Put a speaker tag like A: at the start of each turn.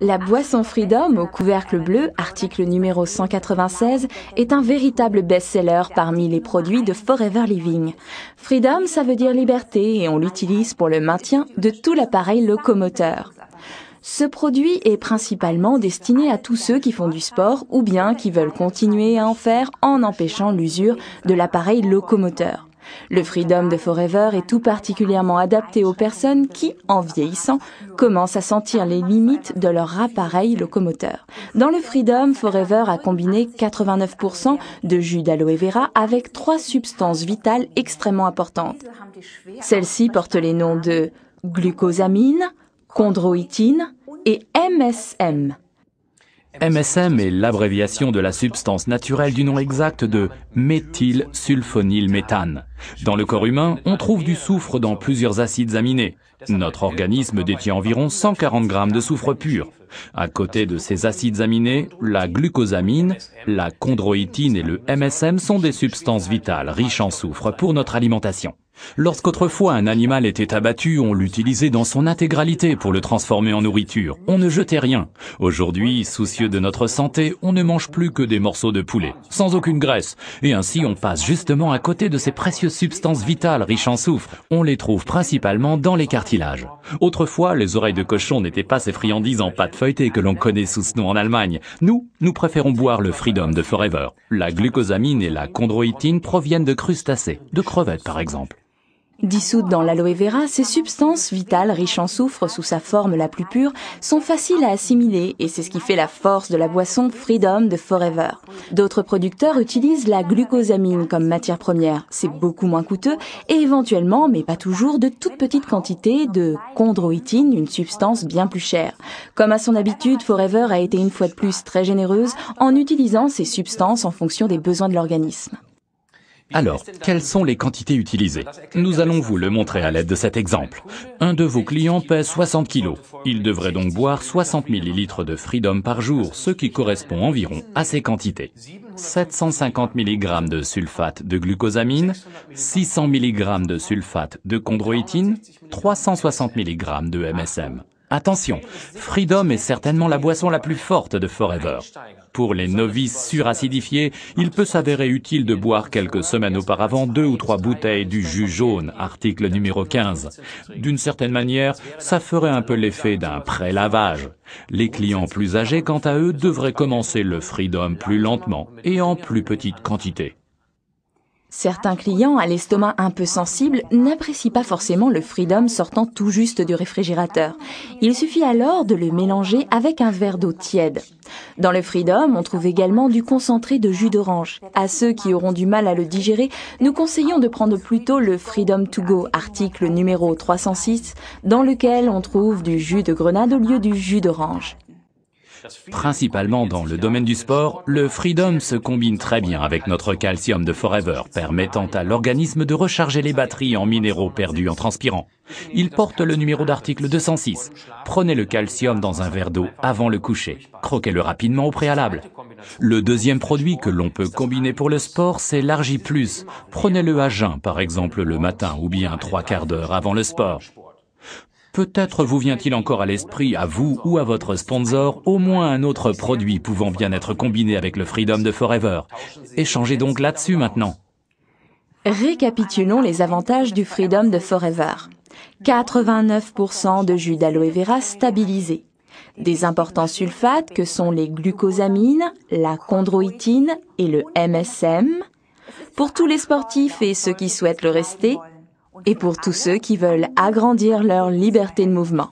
A: La boisson Freedom au couvercle bleu, article numéro 196, est un véritable best-seller parmi les produits de Forever Living. Freedom, ça veut dire liberté et on l'utilise pour le maintien de tout l'appareil locomoteur. Ce produit est principalement destiné à tous ceux qui font du sport ou bien qui veulent continuer à en faire en empêchant l'usure de l'appareil locomoteur. Le Freedom de Forever est tout particulièrement adapté aux personnes qui, en vieillissant, commencent à sentir les limites de leur appareil locomoteur. Dans le Freedom, Forever a combiné 89% de jus d'aloe vera avec 3 substances vitales extrêmement importantes. Celles-ci portent les noms de glucosamine, chondroïtine et MSM.
B: MSM est l'abréviation de la substance naturelle du nom exact de méthylsulfonylméthane. Dans le corps humain, on trouve du soufre dans plusieurs acides aminés. Notre organisme détient environ 140 grammes de soufre pur. À côté de ces acides aminés, la glucosamine, la chondroïtine et le MSM sont des substances vitales riches en soufre pour notre alimentation. Lorsqu'autrefois un animal était abattu, on l'utilisait dans son intégralité pour le transformer en nourriture. On ne jetait rien. Aujourd'hui, soucieux de notre santé, on ne mange plus que des morceaux de poulet, sans aucune graisse. Et ainsi, on passe justement à côté de ces précieuses substances vitales riches en soufre. On les trouve principalement dans les cartilages. Autrefois, les oreilles de cochon n'étaient pas ces friandises en pâte feuilletée que l'on connaît sous ce nom en Allemagne. Nous préférons boire le Freedom de Forever. La glucosamine et la chondroïtine proviennent de crustacés, de crevettes par exemple.
A: Dissoutes dans l'aloe vera, ces substances vitales riches en soufre sous sa forme la plus pure sont faciles à assimiler et c'est ce qui fait la force de la boisson Freedom de Forever. D'autres producteurs utilisent la glucosamine comme matière première. C'est beaucoup moins coûteux et éventuellement, mais pas toujours, de toutes petites quantités de chondroïtine, une substance bien plus chère. Comme à son habitude, Forever a été une fois de plus très généreuse en utilisant ces substances en fonction des besoins de l'organisme.
B: Alors, quelles sont les quantités utilisées? Nous allons vous le montrer à l'aide de cet exemple. Un de vos clients pèse 60 kg. Il devrait donc boire 60 ml de Freedom par jour, ce qui correspond environ à ces quantités. 750 mg de sulfate de glucosamine, 600 mg de sulfate de chondroïtine, 360 mg de MSM. Attention, Freedom est certainement la boisson la plus forte de Forever. Pour les novices suracidifiés, il peut s'avérer utile de boire quelques semaines auparavant 2 ou 3 bouteilles du jus jaune, article numéro 15. D'une certaine manière, ça ferait un peu l'effet d'un pré-lavage. Les clients plus âgés, quant à eux, devraient commencer le Freedom plus lentement et en plus petite quantité.
A: Certains clients à l'estomac un peu sensible n'apprécient pas forcément le Freedom sortant tout juste du réfrigérateur. Il suffit alors de le mélanger avec un verre d'eau tiède. Dans le Freedom, on trouve également du concentré de jus d'orange. À ceux qui auront du mal à le digérer, nous conseillons de prendre plutôt le Freedom to go, article numéro 306, dans lequel on trouve du jus de grenade au lieu du jus d'orange.
B: Principalement dans le domaine du sport, le Freedom se combine très bien avec notre calcium de Forever, permettant à l'organisme de recharger les batteries en minéraux perdus en transpirant. Il porte le numéro d'article 206. Prenez le calcium dans un verre d'eau avant le coucher. Croquez-le rapidement au préalable. Le deuxième produit que l'on peut combiner pour le sport, c'est l'Argi+. Prenez-le à jeun, par exemple le matin ou bien 3/4 d'heure avant le sport. Peut-être vous vient-il encore à l'esprit, à vous ou à votre sponsor, au moins un autre produit pouvant bien être combiné avec le Freedom de Forever. Échangez donc là-dessus maintenant.
A: Récapitulons les avantages du Freedom de Forever. 89% de jus d'aloe vera stabilisé. Des importants sulfates que sont les glucosamines, la chondroïtine et le MSM. Pour tous les sportifs et ceux qui souhaitent le rester. Et pour tous ceux qui veulent agrandir leur liberté de mouvement.